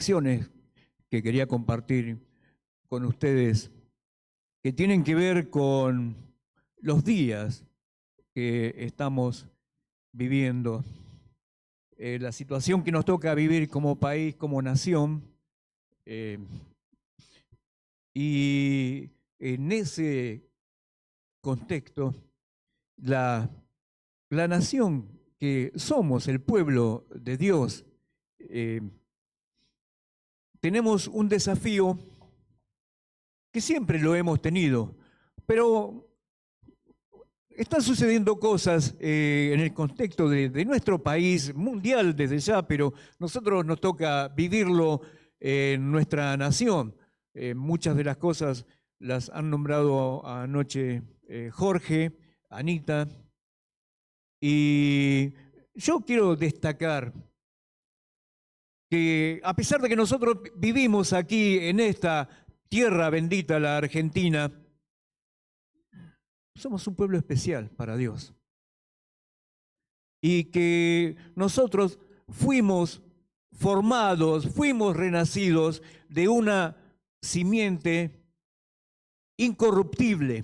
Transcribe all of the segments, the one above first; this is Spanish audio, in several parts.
acciones que quería compartir con ustedes que tienen que ver con los días que estamos viviendo, la situación que nos toca vivir como país, como nación, y en ese contexto, la nación que somos, el pueblo de Dios, tenemos un desafío que siempre lo hemos tenido, pero están sucediendo cosas en el contexto de nuestro país, mundial desde ya, pero nosotros nos toca vivirlo en nuestra nación. Muchas de las cosas las han nombrado anoche Jorge, Anita, y yo quiero destacar que a pesar de que nosotros vivimos aquí en esta tierra bendita, la Argentina, somos un pueblo especial para Dios. Y que nosotros fuimos formados, fuimos renacidos de una simiente incorruptible.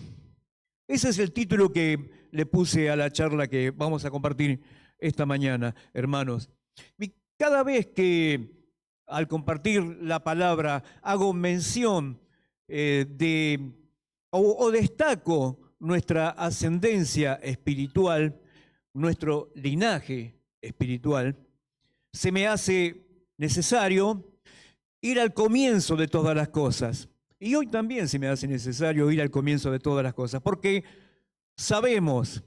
Ese es el título que le puse a la charla que vamos a compartir esta mañana, hermanos. Y cada vez que al compartir la palabra hago mención o destaco nuestra ascendencia espiritual, nuestro linaje espiritual, se me hace necesario ir al comienzo de todas las cosas. Y hoy también se me hace necesario ir al comienzo de todas las cosas, porque sabemos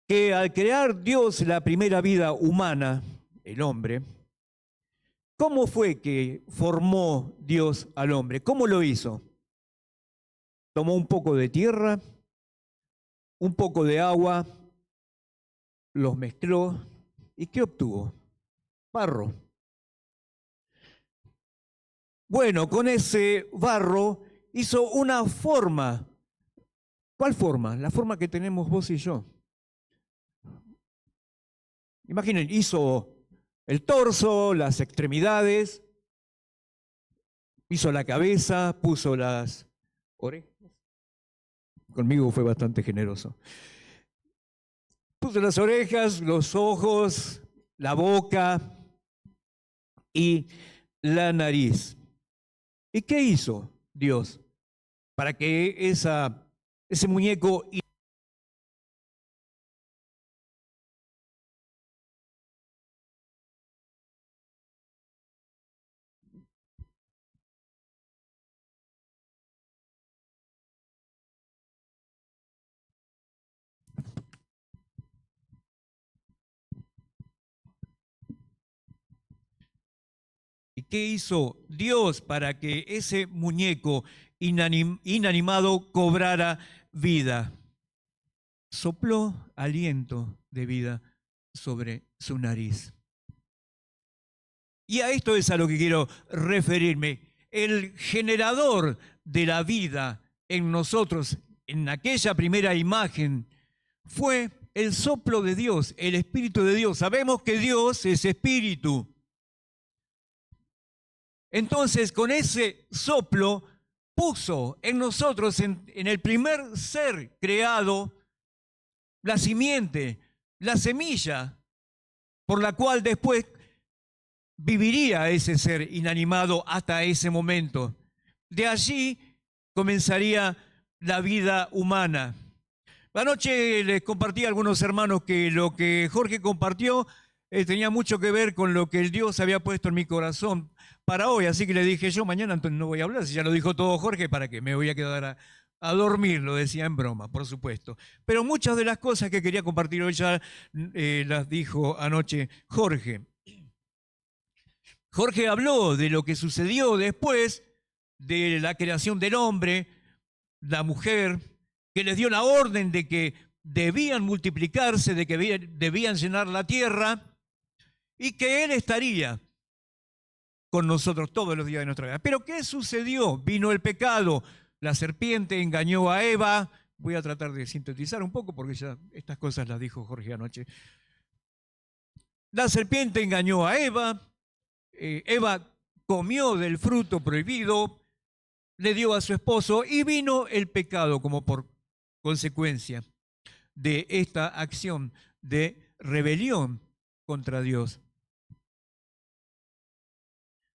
que al crear Dios la primera vida humana, el hombre, ¿cómo fue que formó Dios al hombre? ¿Cómo lo hizo? Tomó un poco de tierra, un poco de agua, los mezcló, ¿y qué obtuvo? Barro. Bueno, con ese barro hizo una forma. ¿Cuál forma? La forma que tenemos vos y yo. Imaginen, hizo el torso, las extremidades, hizo la cabeza, puso las orejas. Conmigo fue bastante generoso. Puso las orejas, los ojos, la boca y la nariz. ¿Y qué hizo Dios para que ese muñeco... ¿Y qué hizo Dios para que ese muñeco inanimado cobrara vida? Sopló aliento de vida sobre su nariz. Y a esto es a lo que quiero referirme. El generador de la vida en nosotros, en aquella primera imagen, fue el soplo de Dios, el Espíritu de Dios. Sabemos que Dios es Espíritu. Entonces, con ese soplo, puso en nosotros, en el primer ser creado, la simiente, la semilla, por la cual después viviría ese ser inanimado hasta ese momento. De allí comenzaría la vida humana. Anoche les compartí a algunos hermanos que lo que Jorge compartió tenía mucho que ver con lo que el Dios había puesto en mi corazón para hoy, así que le dije yo, mañana entonces no voy a hablar, si ya lo dijo todo Jorge, ¿para qué? Me voy a quedar a dormir, lo decía en broma, por supuesto. Pero muchas de las cosas que quería compartir hoy ya las dijo anoche Jorge. Jorge habló de lo que sucedió después de la creación del hombre, la mujer, que les dio la orden de que debían multiplicarse, de que debían llenar la tierra y que Él estaría con nosotros todos los días de nuestra vida. Pero ¿qué sucedió? Vino el pecado, la serpiente engañó a Eva. Voy a tratar de sintetizar un poco porque ya estas cosas las dijo Jorge anoche. La serpiente engañó a Eva. Eva comió del fruto prohibido, le dio a su esposo y vino el pecado como por consecuencia de esta acción de rebelión contra Dios.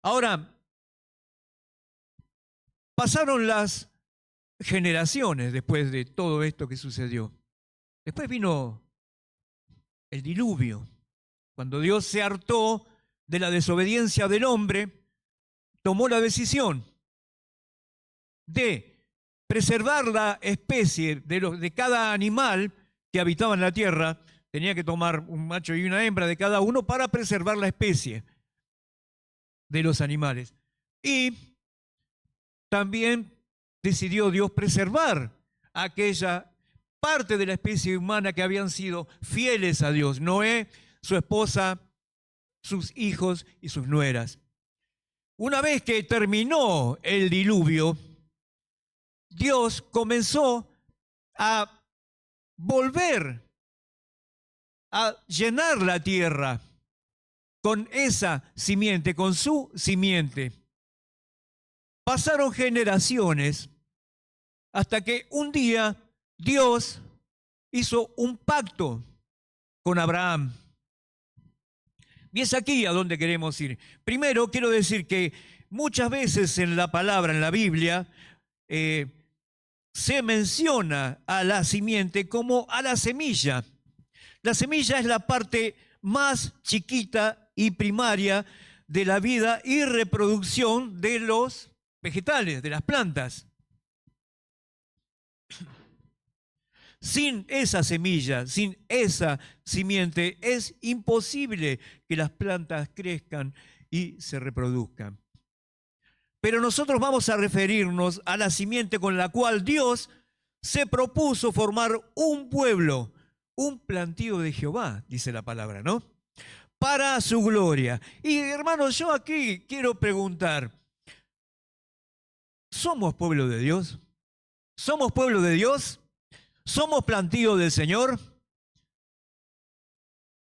Ahora, pasaron las generaciones después de todo esto que sucedió. Después vino el diluvio, cuando Dios se hartó de la desobediencia del hombre, tomó la decisión de preservar la especie de cada animal que habitaba en la tierra. Tenía que tomar un macho y una hembra de cada uno para preservar la especie de los animales. Y también decidió Dios preservar aquella parte de la especie humana que habían sido fieles a Dios: Noé, su esposa, sus hijos y sus nueras. Una vez que terminó el diluvio, Dios comenzó a volver a llenar la tierra con esa simiente, con su simiente. Pasaron generaciones hasta que un día Dios hizo un pacto con Abraham. Y es aquí a donde queremos ir. Primero quiero decir que muchas veces en la palabra, en la Biblia, se menciona a la simiente como a la semilla. La semilla es la parte más chiquita y primaria de la vida y reproducción de los vegetales, de las plantas. Sin esa semilla, sin esa simiente, es imposible que las plantas crezcan y se reproduzcan. Pero nosotros vamos a referirnos a la simiente con la cual Dios se propuso formar un pueblo, un plantío de Jehová, dice la palabra, ¿no? Para su gloria. Y hermanos, yo aquí quiero preguntar, ¿somos pueblo de Dios? ¿Somos pueblo de Dios? ¿Somos plantío del Señor?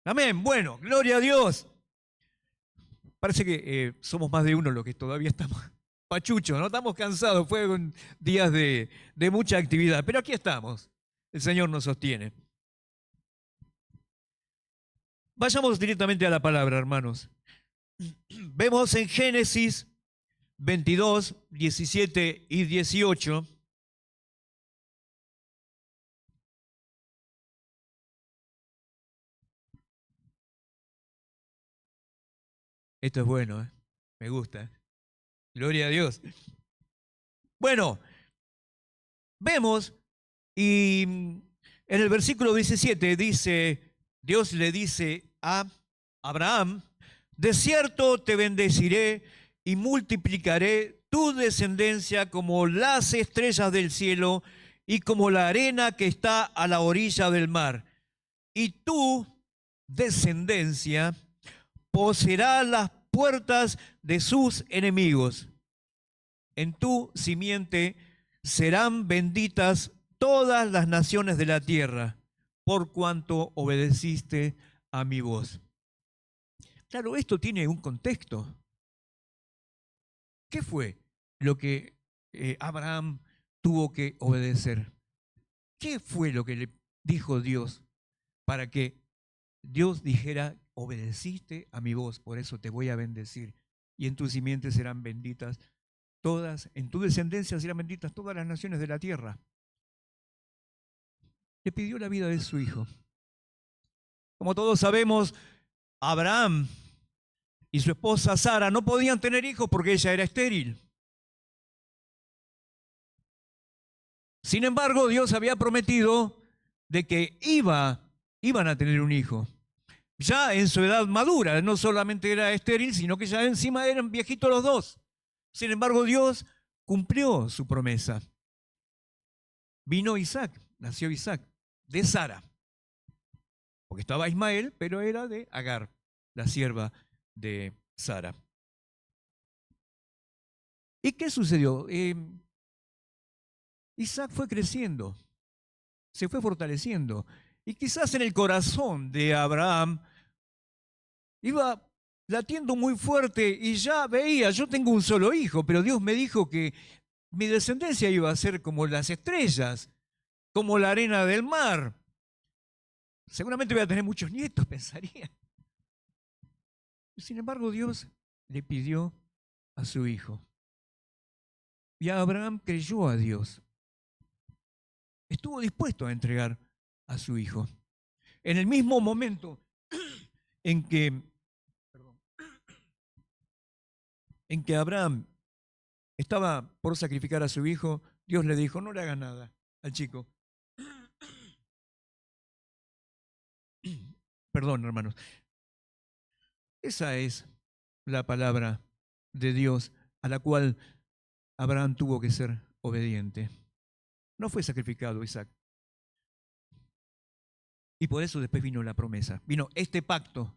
Amén. Bueno, gloria a Dios. Parece que somos más de uno los que todavía estamos pachuchos, ¿no? Estamos cansados, fueron días de mucha actividad, pero aquí estamos. El Señor nos sostiene. Vayamos directamente a la palabra, hermanos. Vemos en Génesis 22, 17 y 18. Esto es bueno, ¿eh? Me gusta. Gloria a Dios. Bueno, vemos y en el versículo 17 dice, Dios le dice a Abraham: de cierto te bendeciré y multiplicaré tu descendencia como las estrellas del cielo y como la arena que está a la orilla del mar. Y tu descendencia poseerá las puertas de sus enemigos. En tu simiente serán benditas todas las naciones de la tierra, por cuanto obedeciste a mi voz. Claro, esto tiene un contexto. ¿Qué fue lo que Abraham tuvo que obedecer? ¿Qué fue lo que le dijo Dios para que Dios dijera: obedeciste a mi voz, por eso te voy a bendecir, y en tu simiente serán benditas todas, en tu descendencia serán benditas todas las naciones de la tierra? Le pidió la vida de su hijo. Como todos sabemos, Abraham y su esposa Sara no podían tener hijos porque ella era estéril. Sin embargo, Dios había prometido de que iban a tener un hijo. Ya en su edad madura, no solamente era estéril, sino que ya encima eran viejitos los dos. Sin embargo, Dios cumplió su promesa. Vino Isaac, nació Isaac, de Sara. Porque estaba Ismael, pero era de Agar, la sierva de Sara. ¿Y qué sucedió? Isaac fue creciendo, se fue fortaleciendo. Y quizás en el corazón de Abraham iba latiendo muy fuerte y ya veía, yo tengo un solo hijo, pero Dios me dijo que mi descendencia iba a ser como las estrellas, como la arena del mar. Seguramente voy a tener muchos nietos, pensaría. Sin embargo, Dios le pidió a su hijo. Y Abraham creyó a Dios. Estuvo dispuesto a entregar a su hijo. En el mismo momento en que, Abraham estaba por sacrificar a su hijo, Dios le dijo, no le hagas nada al chico. Perdón, hermanos. Esa es la palabra de Dios a la cual Abraham tuvo que ser obediente. No fue sacrificado Isaac. Y por eso después vino la promesa. Vino este pacto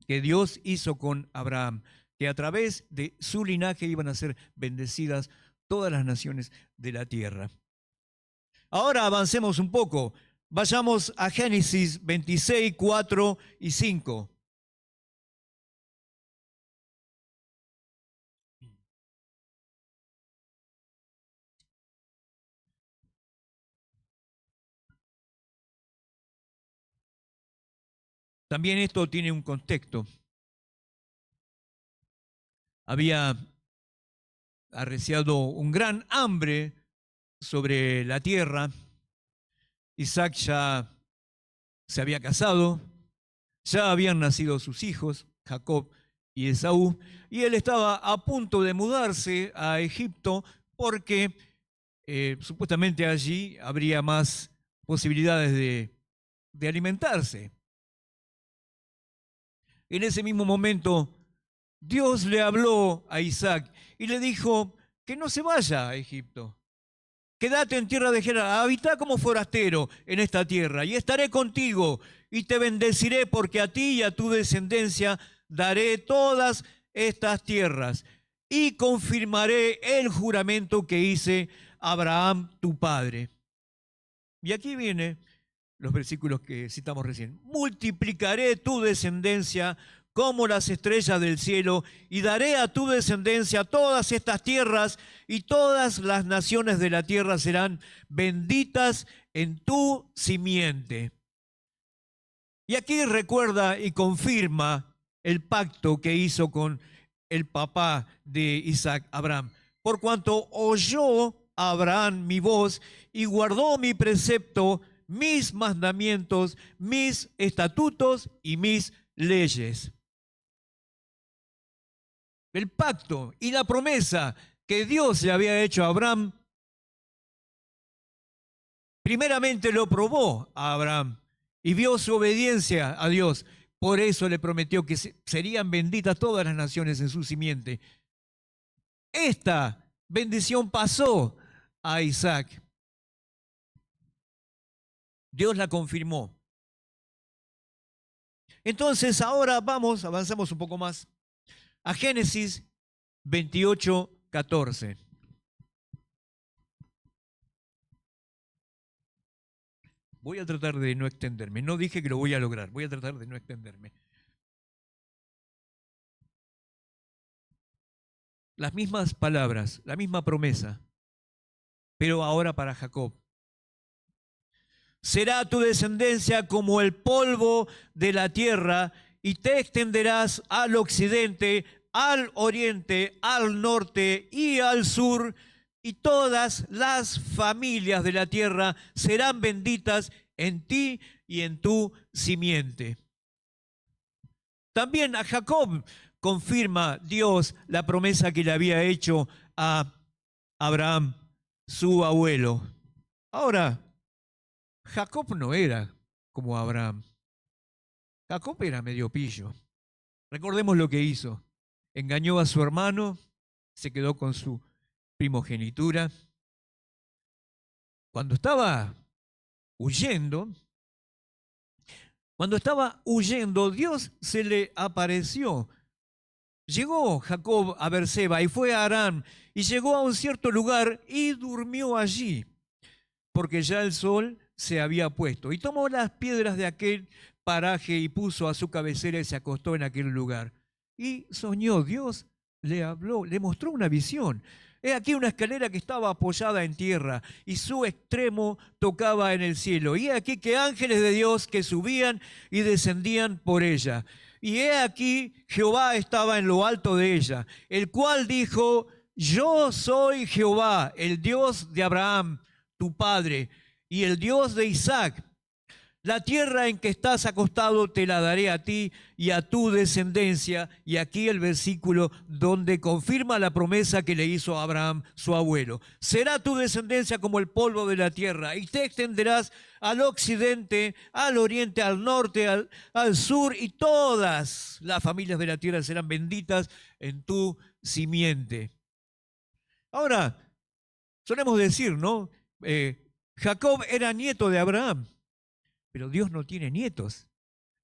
que Dios hizo con Abraham, que a través de su linaje iban a ser bendecidas todas las naciones de la tierra. Ahora avancemos un poco. Vayamos a Génesis 26, 4 y 5. También esto tiene un contexto. Había arreciado un gran hambre sobre la tierra. Isaac ya se había casado, ya habían nacido sus hijos, Jacob y Esaú, y él estaba a punto de mudarse a Egipto porque supuestamente allí habría más posibilidades de alimentarse. En ese mismo momento, Dios le habló a Isaac y le dijo que no se vaya a Egipto. Quédate en tierra de Gerar, habita como forastero en esta tierra, y estaré contigo, y te bendeciré, porque a ti y a tu descendencia daré todas estas tierras, y confirmaré el juramento que hice a Abraham tu padre. Y aquí vienen los versículos que citamos recién. Multiplicaré tu descendencia como las estrellas del cielo, y daré a tu descendencia todas estas tierras, y todas las naciones de la tierra serán benditas en tu simiente. Y aquí recuerda y confirma el pacto que hizo con el papá de Isaac, Abraham. Por cuanto oyó Abraham mi voz y guardó mi precepto, mis mandamientos, mis estatutos y mis leyes. El pacto y la promesa que Dios le había hecho a Abraham, primeramente lo probó a Abraham y vio su obediencia a Dios. Por eso le prometió que serían benditas todas las naciones en su simiente. Esta bendición pasó a Isaac. Dios la confirmó. Entonces ahora avanzamos un poco más a Génesis 28, 14. Voy a tratar de no extenderme. No dije que lo voy a lograr. Voy a tratar de no extenderme. Las mismas palabras, la misma promesa, pero ahora para Jacob. Será tu descendencia como el polvo de la tierra, y te extenderás al occidente, al oriente, al norte y al sur, y todas las familias de la tierra serán benditas en ti y en tu simiente. También a Jacob confirma Dios la promesa que le había hecho a Abraham, su abuelo. Ahora, Jacob no era como Abraham. Jacob era medio pillo. Recordemos lo que hizo. Engañó a su hermano, se quedó con su primogenitura. Cuando estaba huyendo, Dios se le apareció. Llegó Jacob a Berseba y fue a Harán, y llegó a un cierto lugar y durmió allí, porque ya el sol se había puesto. Y tomó las piedras de aquel paraje y puso a su cabecera y se acostó en aquel lugar. y soñó. Dios le habló, le mostró una visión. He aquí una escalera que estaba apoyada en tierra y su extremo tocaba en el cielo. Y he aquí que ángeles de Dios que subían y descendían por ella. Y he aquí Jehová estaba en lo alto de ella, el cual dijo: yo soy Jehová, el Dios de Abraham, tu padre, y el Dios de Isaac. La tierra en que estás acostado te la daré a ti y a tu descendencia. Y aquí el versículo donde confirma la promesa que le hizo a Abraham, su abuelo. Será tu descendencia como el polvo de la tierra, y te extenderás al occidente, al oriente, al norte, al sur, y todas las familias de la tierra serán benditas en tu simiente. Ahora, solemos decir, ¿no? Jacob era nieto de Abraham. Pero Dios no tiene nietos.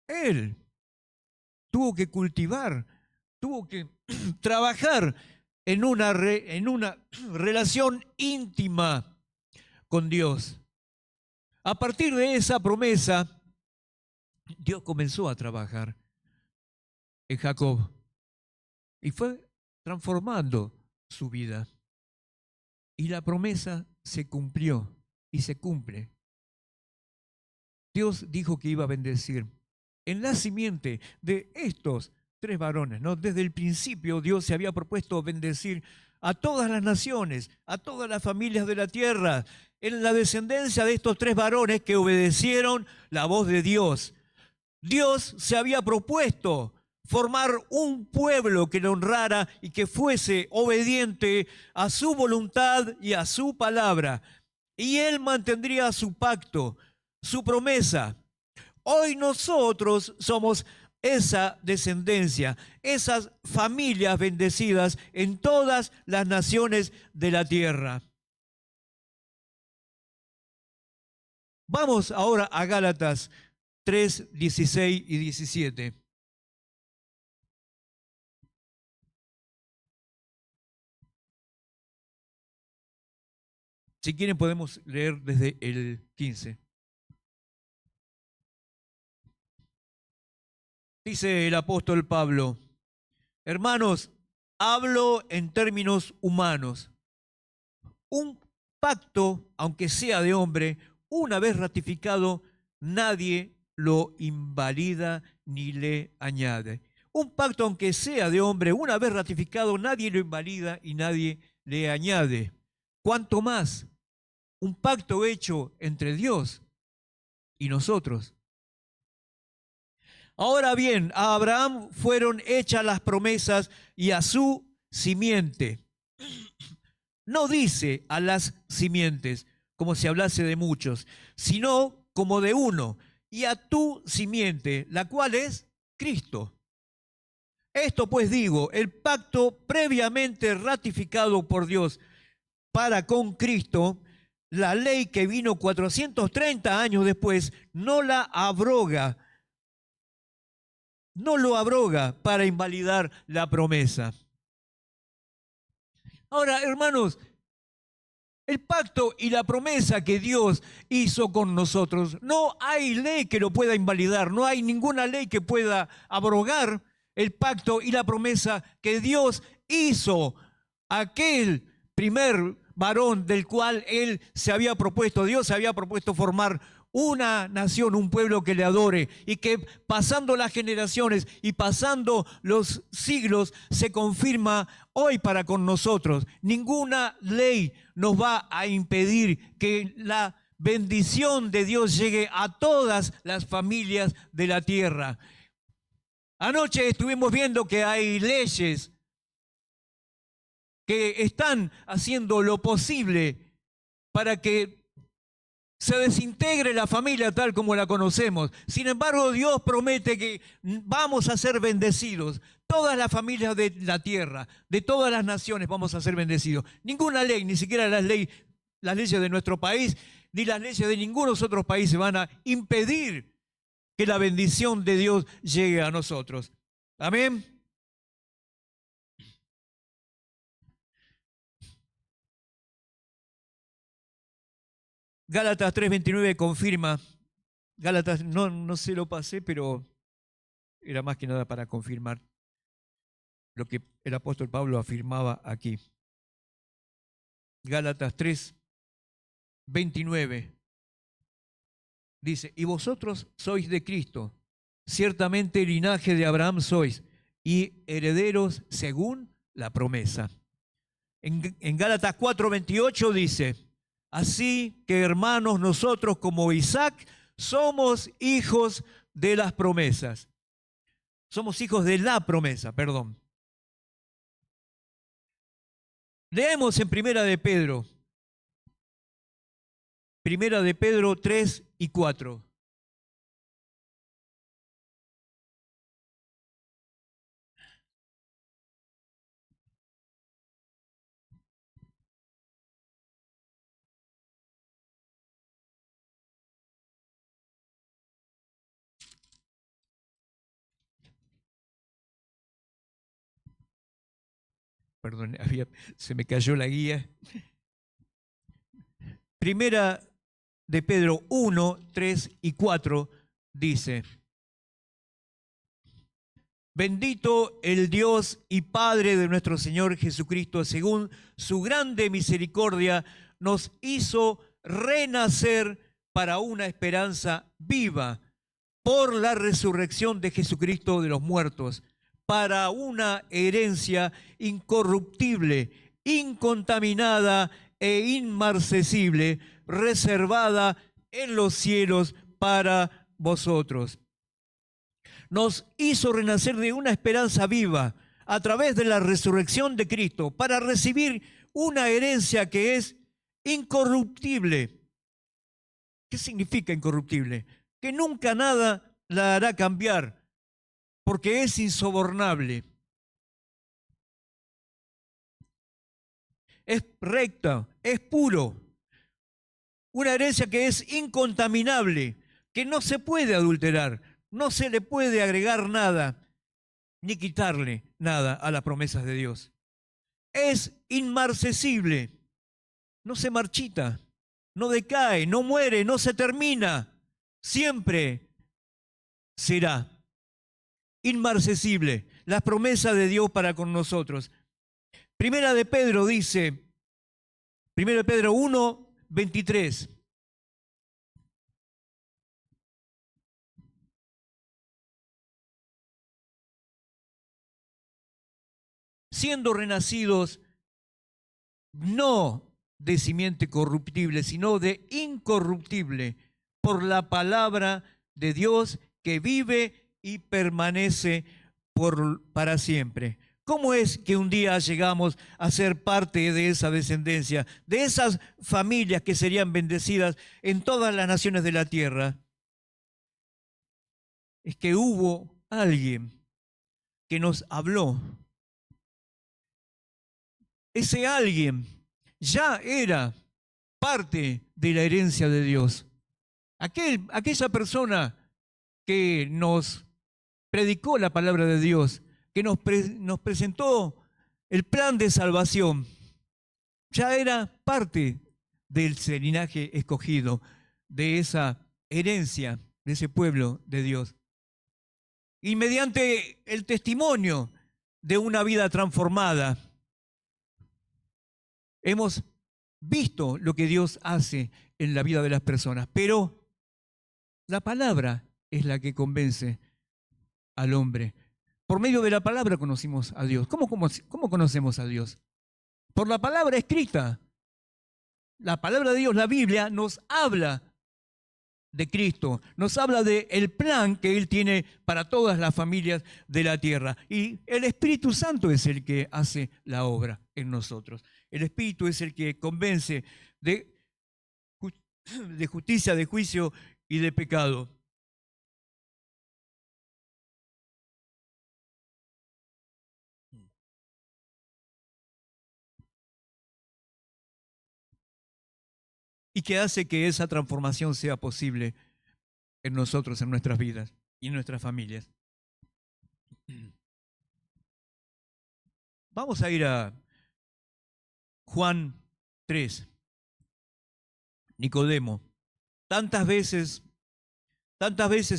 Él tuvo que cultivar, tuvo que trabajar en una relación íntima con Dios. A partir de esa promesa, Dios comenzó a trabajar en Jacob y fue transformando su vida. Y la promesa se cumplió y se cumple. Dios dijo que iba a bendecir en la simiente de estos tres varones, ¿no? Desde el principio Dios se había propuesto bendecir a todas las naciones, a todas las familias de la tierra, en la descendencia de estos tres varones que obedecieron la voz de Dios. Dios se había propuesto formar un pueblo que le honrara y que fuese obediente a su voluntad y a su palabra. Y Él mantendría su pacto, su promesa. Hoy nosotros somos esa descendencia, esas familias bendecidas en todas las naciones de la tierra. Vamos ahora a Gálatas 3, 16 y 17. Si quieren podemos leer desde el 15. Dice el apóstol Pablo: hermanos, hablo en términos humanos. Un pacto, aunque sea de hombre, una vez ratificado, nadie lo invalida ni le añade. Un pacto, aunque sea de hombre, una vez ratificado, nadie lo invalida y nadie le añade. ¿Cuánto más? Un pacto hecho entre Dios y nosotros. Ahora bien, a Abraham fueron hechas las promesas y a su simiente. No dice a las simientes, como si hablase de muchos, sino como de uno, y a tu simiente, la cual es Cristo. Esto pues digo, el pacto previamente ratificado por Dios para con Cristo, la ley que vino 430 años después, no la abroga, no lo abroga para invalidar la promesa. Ahora, hermanos, el pacto y la promesa que Dios hizo con nosotros, no hay ley que lo pueda invalidar, no hay ninguna ley que pueda abrogar el pacto y la promesa que Dios hizo a aquel primer varón del cual Él se había propuesto, Dios se había propuesto formar una nación, un pueblo que le adore y que pasando las generaciones y pasando los siglos se confirma hoy para con nosotros. Ninguna ley nos va a impedir que la bendición de Dios llegue a todas las familias de la tierra. Anoche estuvimos viendo que hay leyes que están haciendo lo posible para que se desintegre la familia tal como la conocemos. Sin embargo, Dios promete que vamos a ser bendecidos. Todas las familias de la tierra, de todas las naciones vamos a ser bendecidos. Ninguna ley, ni siquiera las leyes de nuestro país, ni las leyes de ningunos otros países van a impedir que la bendición de Dios llegue a nosotros. Amén. Gálatas 3:29 confirma. Gálatas, no se lo pasé, pero era más que nada para confirmar. lo que el apóstol Pablo afirmaba aquí. Gálatas 3, 29 dice, y vosotros sois de Cristo, ciertamente linaje de Abraham sois, y herederos según la promesa. En Gálatas 4, 28 dice, así que hermanos, nosotros como Isaac somos hijos de las promesas. Somos hijos de la promesa, perdón. Leemos en Primera de Pedro 3 y 4. Perdón, se me cayó la guía. Primera de Pedro 1, 3 y 4 dice, bendito el Dios y Padre de nuestro Señor Jesucristo, según su grande misericordia, nos hizo renacer para una esperanza viva por la resurrección de Jesucristo de los muertos, para una herencia incorruptible, incontaminada e inmarcesible, reservada en los cielos para vosotros. Nos hizo renacer de una esperanza viva a través de la resurrección de Cristo para recibir una herencia que es incorruptible. ¿Qué significa incorruptible? Que nunca nada la hará cambiar, porque es insobornable. Es recta, es puro. Una herencia que es incontaminable, que no se puede adulterar, no se le puede agregar nada, ni quitarle nada a las promesas de Dios. Es inmarcesible, no se marchita, no decae, no muere, no se termina, siempre será inmarcesible las promesas de Dios para con nosotros. Primera de Pedro dice, Primera de Pedro 1, 23. Siendo renacidos no de simiente corruptible, sino de incorruptible, por la palabra de Dios que vive y permanece para siempre. ¿Cómo es que un día llegamos a ser parte de esa descendencia, de esas familias que serían bendecidas en todas las naciones de la tierra? Es que hubo alguien que nos habló. Ese alguien ya era parte de la herencia de Dios. Aquella persona que nos predicó la palabra de Dios, que nos presentó el plan de salvación, ya era parte del linaje escogido, de esa herencia, de ese pueblo de Dios. Y mediante el testimonio de una vida transformada, hemos visto lo que Dios hace en la vida de las personas, pero la palabra es la que convence al hombre. Por medio de la palabra conocimos a Dios. ¿Cómo conocemos a Dios? Por la palabra escrita. La palabra de Dios, la Biblia, nos habla de Cristo, nos habla del plan que Él tiene para todas las familias de la tierra. Y el Espíritu Santo es el que hace la obra en nosotros. El Espíritu es el que convence de justicia, de juicio y de pecado. Y que hace que esa transformación sea posible en nosotros, en nuestras vidas y en nuestras familias. Vamos a ir a Juan 3. Nicodemo. Tantas veces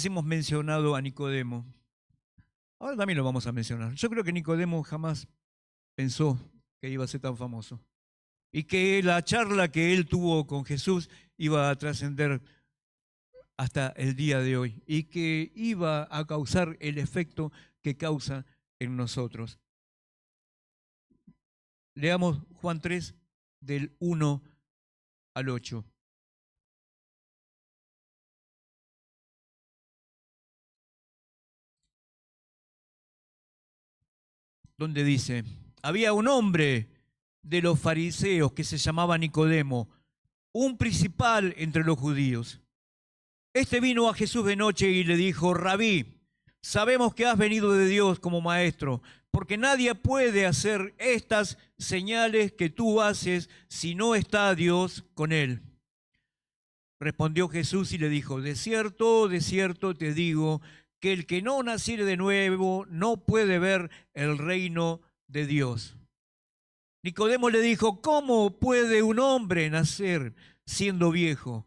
hemos mencionado a Nicodemo. Ahora también lo vamos a mencionar. Yo creo que Nicodemo jamás pensó que iba a ser tan famoso y que la charla que él tuvo con Jesús iba a trascender hasta el día de hoy y que iba a causar el efecto que causa en nosotros. Leamos Juan 3 del 1 al 8. Donde dice, había un hombre de los fariseos que se llamaba Nicodemo, un principal entre los judíos. Este vino a Jesús de noche y le dijo, Rabí, sabemos que has venido de Dios como maestro, porque nadie puede hacer estas señales que tú haces si no está Dios con él. Respondió Jesús y le dijo, de cierto te digo, que el que no naciere de nuevo no puede ver el reino de Dios. Nicodemo le dijo, ¿cómo puede un hombre nacer siendo viejo?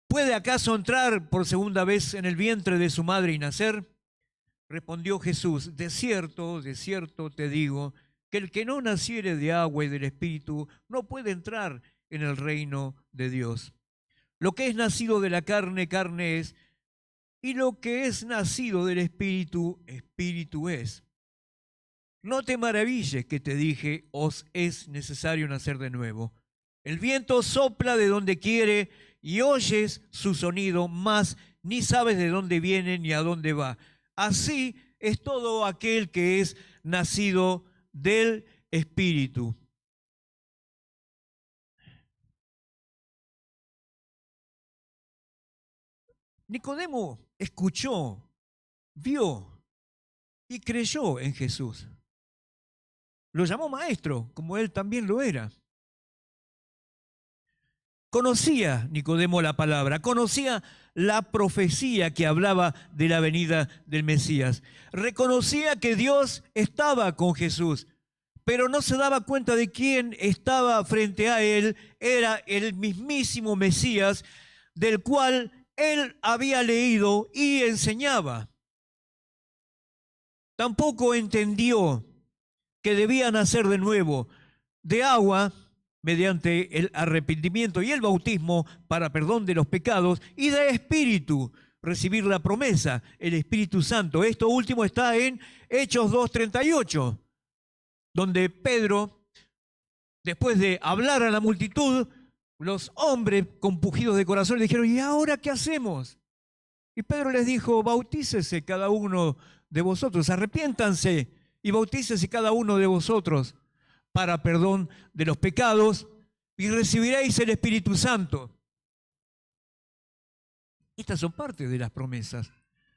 ¿Puede acaso entrar por segunda vez en el vientre de su madre y nacer? Respondió Jesús, de cierto te digo, que el que no naciere de agua y del Espíritu no puede entrar en el reino de Dios. Lo que es nacido de la carne, carne es, y lo que es nacido del Espíritu, Espíritu es. No te maravilles que te dije, os es necesario nacer de nuevo. El viento sopla de donde quiere y oyes su sonido, mas ni sabes de dónde viene ni a dónde va. Así es todo aquel que es nacido del Espíritu. Nicodemo escuchó, vio y creyó en Jesús. Lo llamó maestro, como él también lo era. Conocía Nicodemo la palabra, conocía la profecía que hablaba de la venida del Mesías. Reconocía que Dios estaba con Jesús, pero no se daba cuenta de quién estaba frente a él. Era el mismísimo Mesías del cual él había leído y enseñaba. Tampoco entendió que debía nacer de nuevo de agua mediante el arrepentimiento y el bautismo para perdón de los pecados, y de espíritu, recibir la promesa, el Espíritu Santo. Esto último está en Hechos 2:38, donde Pedro, después de hablar a la multitud, los hombres compungidos de corazón le dijeron, ¿y ahora qué hacemos? Y Pedro les dijo, bautícese cada uno de vosotros, arrepiéntanse y bautícese cada uno de vosotros para perdón de los pecados y recibiréis el Espíritu Santo. Estas son parte de las promesas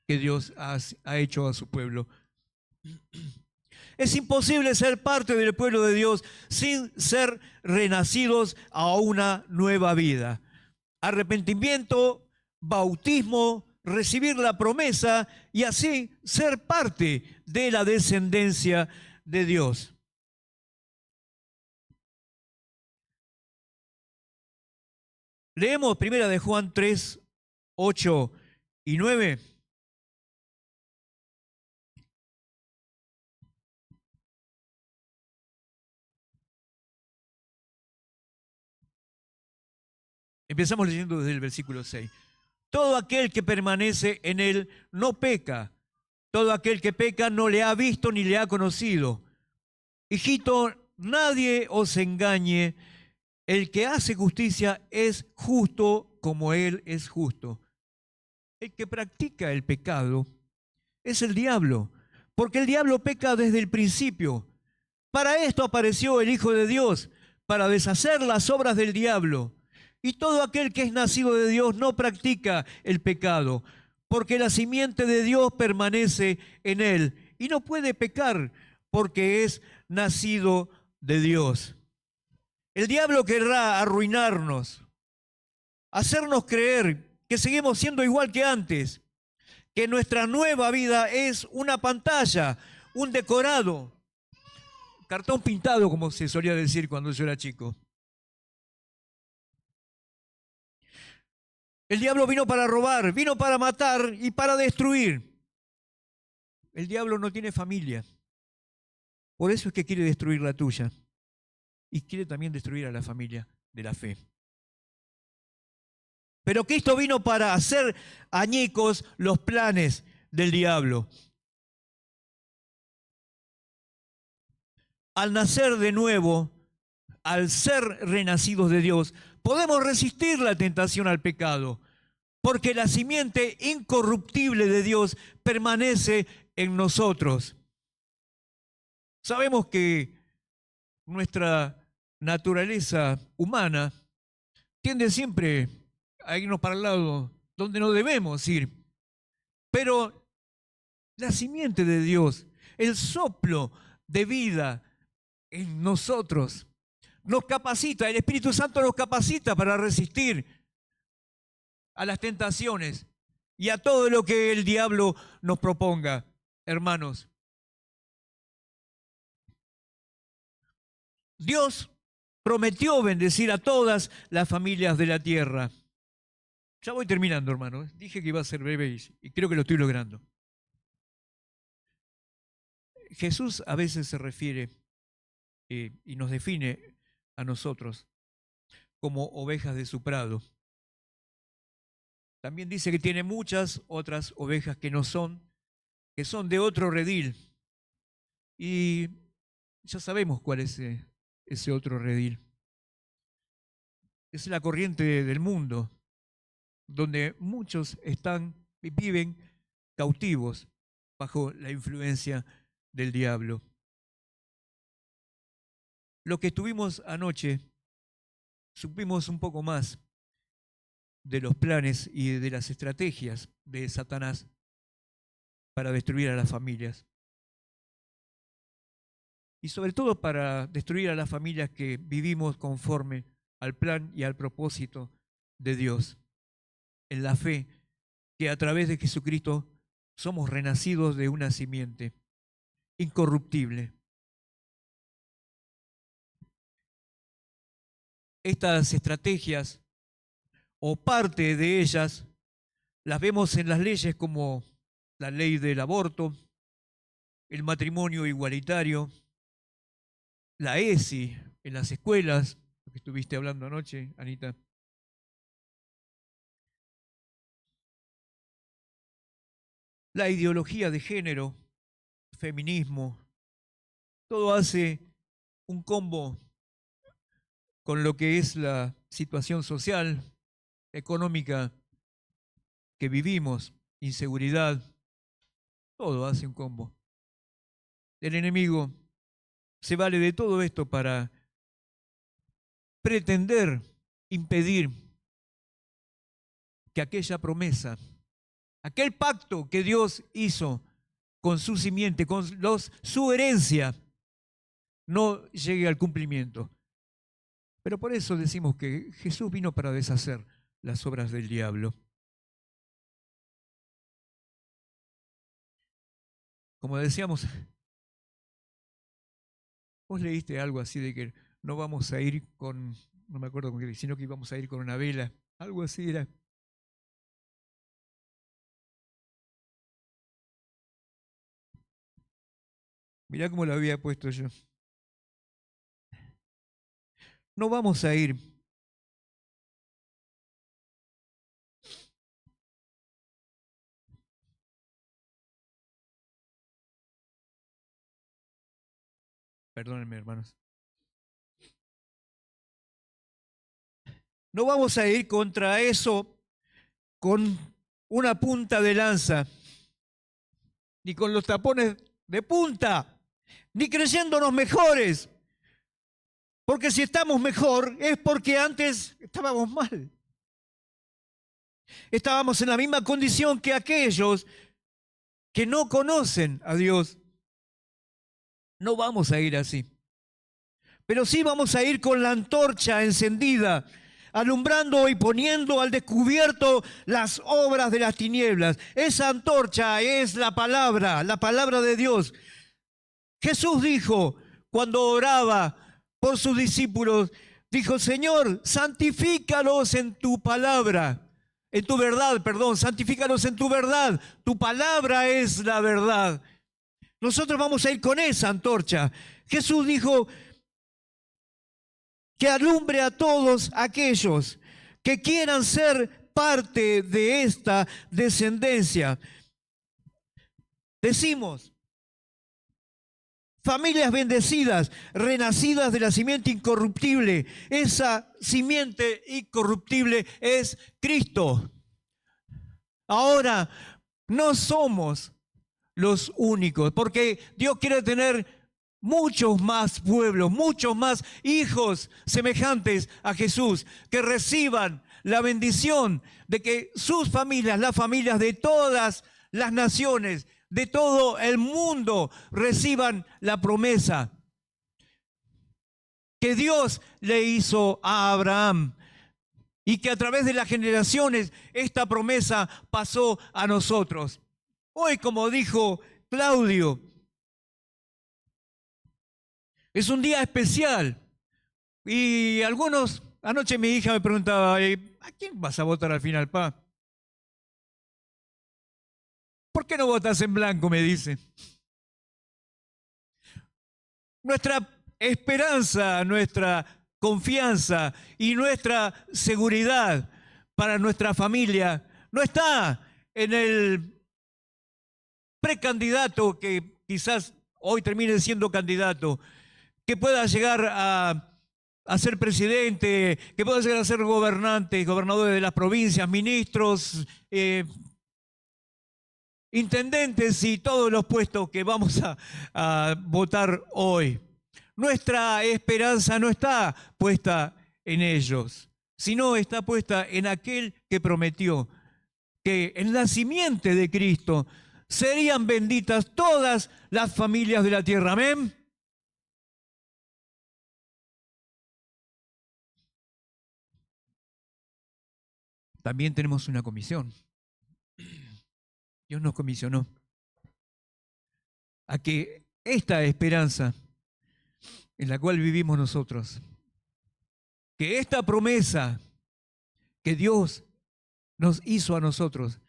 que Dios ha hecho a su pueblo. Es imposible ser parte del pueblo de Dios sin ser renacidos a una nueva vida. Arrepentimiento, bautismo, recibir la promesa y así ser parte de la descendencia de Dios. Leemos primera de Juan 3, 8 y 9. Empezamos leyendo desde el versículo 6. Todo aquel que permanece en él no peca. Todo aquel que peca no le ha visto ni le ha conocido. Hijito, nadie os engañe. El que hace justicia es justo como él es justo. El que practica el pecado es el diablo, porque el diablo peca desde el principio. Para esto apareció el Hijo de Dios, para deshacer las obras del diablo. Y todo aquel que es nacido de Dios no practica el pecado, porque la simiente de Dios permanece en él y no puede pecar porque es nacido de Dios. El diablo querrá arruinarnos, hacernos creer que seguimos siendo igual que antes, que nuestra nueva vida es una pantalla, un decorado, cartón pintado, como se solía decir cuando yo era chico. El diablo vino para robar, vino para matar y para destruir. El diablo no tiene familia. Por eso es que quiere destruir la tuya. Y quiere también destruir a la familia de la fe. Pero Cristo vino para hacer añicos los planes del diablo. Al nacer de nuevo, al ser renacidos de Dios, podemos resistir la tentación al pecado, porque la simiente incorruptible de Dios permanece en nosotros. Sabemos que nuestra naturaleza humana tiende siempre a irnos para el lado donde no debemos ir. Pero la simiente de Dios, el soplo de vida en nosotros, nos capacita, el Espíritu Santo nos capacita para resistir a las tentaciones y a todo lo que el diablo nos proponga, hermanos. Dios prometió bendecir a todas las familias de la tierra. Ya voy terminando, hermano. Dije que iba a ser breve y creo que lo estoy logrando. Jesús a veces se refiere y nos define a nosotros como ovejas de su prado. También dice que tiene muchas otras ovejas que no son, que son de otro redil. Y ya sabemos cuál es ese otro redil. Es la corriente del mundo, donde muchos viven cautivos bajo la influencia del diablo. Lo que estuvimos anoche, supimos un poco más de los planes y de las estrategias de Satanás para destruir a las familias. Y sobre todo para destruir a las familias que vivimos conforme al plan y al propósito de Dios, en la fe que a través de Jesucristo somos renacidos de una simiente incorruptible. Estas estrategias, o parte de ellas, las vemos en las leyes como la ley del aborto, el matrimonio igualitario, la ESI en las escuelas, lo que estuviste hablando anoche, Anita. La ideología de género, feminismo, todo hace un combo con lo que es la situación social, económica que vivimos, inseguridad, todo hace un combo. El enemigo se vale de todo esto para pretender impedir que aquella promesa, aquel pacto que Dios hizo con su simiente, con su herencia, no llegue al cumplimiento. Pero por eso decimos que Jesús vino para deshacer las obras del diablo. Como decíamos, vos leíste algo así de que no vamos a ir con, no me acuerdo con qué, sino que íbamos a ir con una vela, algo así era. Mirá cómo lo había puesto yo. No vamos a ir perdónenme, hermanos. No vamos a ir contra eso con una punta de lanza, ni con los tapones de punta, ni creyéndonos mejores. Porque si estamos mejor es porque antes estábamos mal. Estábamos en la misma condición que aquellos que no conocen a Dios. No vamos a ir así. Pero sí vamos a ir con la antorcha encendida, alumbrando y poniendo al descubierto las obras de las tinieblas. Esa antorcha es la palabra de Dios. Jesús dijo, cuando oraba por sus discípulos, dijo, Señor, santifícalos en tu palabra, en tu verdad, perdón, santifícalos en tu verdad. Tu palabra es la verdad. nosotros vamos a ir con esa antorcha. Jesús dijo que alumbre a todos aquellos que quieran ser parte de esta descendencia. Decimos, familias bendecidas, renacidas de la simiente incorruptible. Esa simiente incorruptible es Cristo. Ahora, no somos los únicos, porque Dios quiere tener muchos más pueblos, muchos más hijos semejantes a Jesús, que reciban la bendición de que sus familias, las familias de todas las naciones, de todo el mundo, reciban la promesa que Dios le hizo a Abraham y que a través de las generaciones esta promesa pasó a nosotros. Hoy, como dijo Claudio, es un día especial y algunos, anoche mi hija me preguntaba, ¿a quién vas a votar al final, pa? ¿Por qué no votas en blanco?, me dice. Nuestra esperanza, nuestra confianza y nuestra seguridad para nuestra familia no está en el precandidato que quizás hoy termine siendo candidato, que pueda llegar a ser presidente, que pueda llegar a ser gobernante, gobernadores de las provincias, ministros, intendentes y todos los puestos que vamos a votar hoy. Nuestra esperanza no está puesta en ellos, sino está puesta en aquel que prometió que en la simiente de Cristo serían benditas todas las familias de la tierra. Amén. También tenemos una comisión. Dios nos comisionó a que esta esperanza en la cual vivimos nosotros, que esta promesa que Dios nos hizo a nosotros,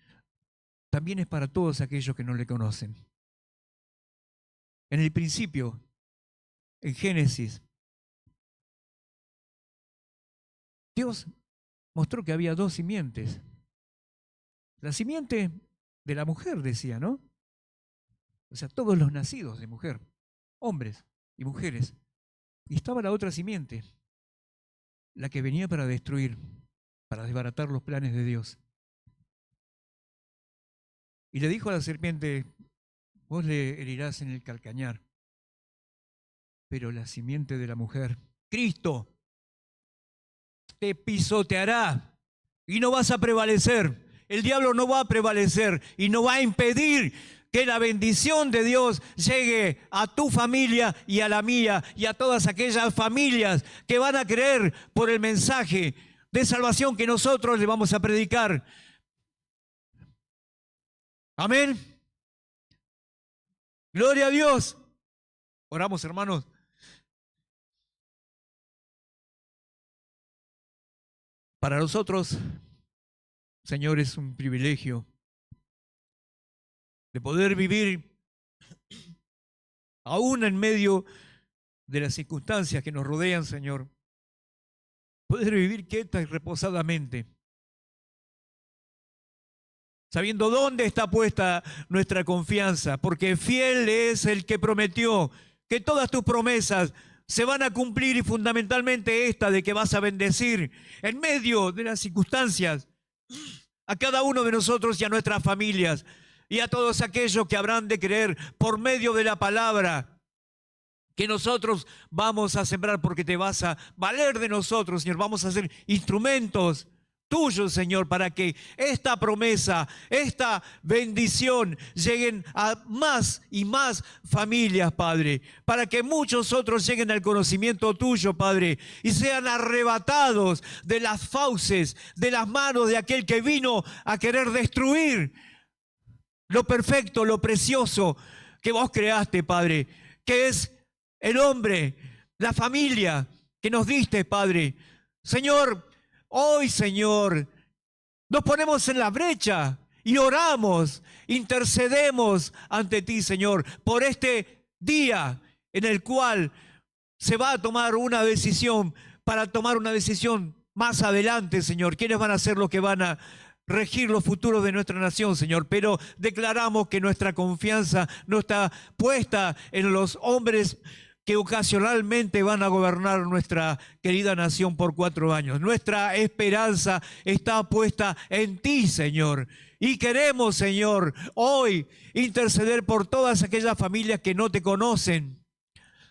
también es para todos aquellos que no le conocen. En el principio, en Génesis, Dios mostró que había dos simientes. La simiente de la mujer, decía, ¿no? O sea, todos los nacidos de mujer, hombres y mujeres. Y estaba la otra simiente, la que venía para destruir, para desbaratar los planes de Dios. Y le dijo a la serpiente, vos le herirás en el calcañar, pero la simiente de la mujer, Cristo, te pisoteará y no vas a prevalecer. El diablo no va a prevalecer y no va a impedir que la bendición de Dios llegue a tu familia y a la mía y a todas aquellas familias que van a creer por el mensaje de salvación que nosotros le vamos a predicar. Amén. Gloria a Dios. Oramos, hermanos. Para nosotros, Señor, es un privilegio de poder vivir aún en medio de las circunstancias que nos rodean, Señor. Poder vivir quieta y reposadamente, sabiendo dónde está puesta nuestra confianza, porque fiel es el que prometió que todas tus promesas se van a cumplir y fundamentalmente esta de que vas a bendecir en medio de las circunstancias a cada uno de nosotros y a nuestras familias y a todos aquellos que habrán de creer por medio de la palabra que nosotros vamos a sembrar, porque te vas a valer de nosotros, Señor. Vamos a ser instrumentos tuyos, Señor, para que esta promesa, esta bendición lleguen a más y más familias, Padre, para que muchos otros lleguen al conocimiento tuyo, Padre, y sean arrebatados de las fauces, de las manos de aquel que vino a querer destruir lo perfecto, lo precioso que vos creaste, Padre, que es el hombre, la familia que nos diste, Padre. Señor, hoy, Señor, nos ponemos en la brecha y oramos, intercedemos ante ti, Señor, por este día en el cual se va a tomar una decisión, para tomar una decisión más adelante, Señor. ¿Quiénes van a ser los que van a regir los futuros de nuestra nación, Señor? Pero declaramos que nuestra confianza no está puesta en los hombres que ocasionalmente van a gobernar nuestra querida nación por 4 años. Nuestra esperanza está puesta en ti, Señor. Y queremos, Señor, hoy interceder por todas aquellas familias que no te conocen.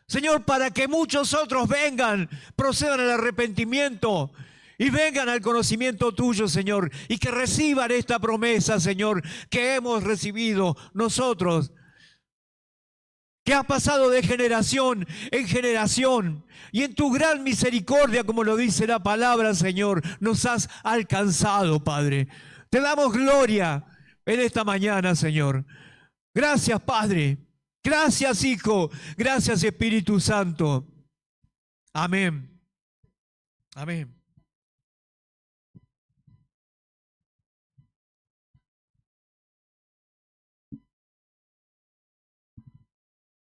Señor, para que muchos otros vengan, procedan al arrepentimiento y vengan al conocimiento tuyo, Señor, y que reciban esta promesa, Señor, que hemos recibido nosotros, que ha pasado de generación en generación, y en tu gran misericordia, como lo dice la palabra, Señor, nos has alcanzado, Padre. Te damos gloria en esta mañana, Señor. Gracias, Padre. Gracias, Hijo. Gracias, Espíritu Santo. Amén. Amén.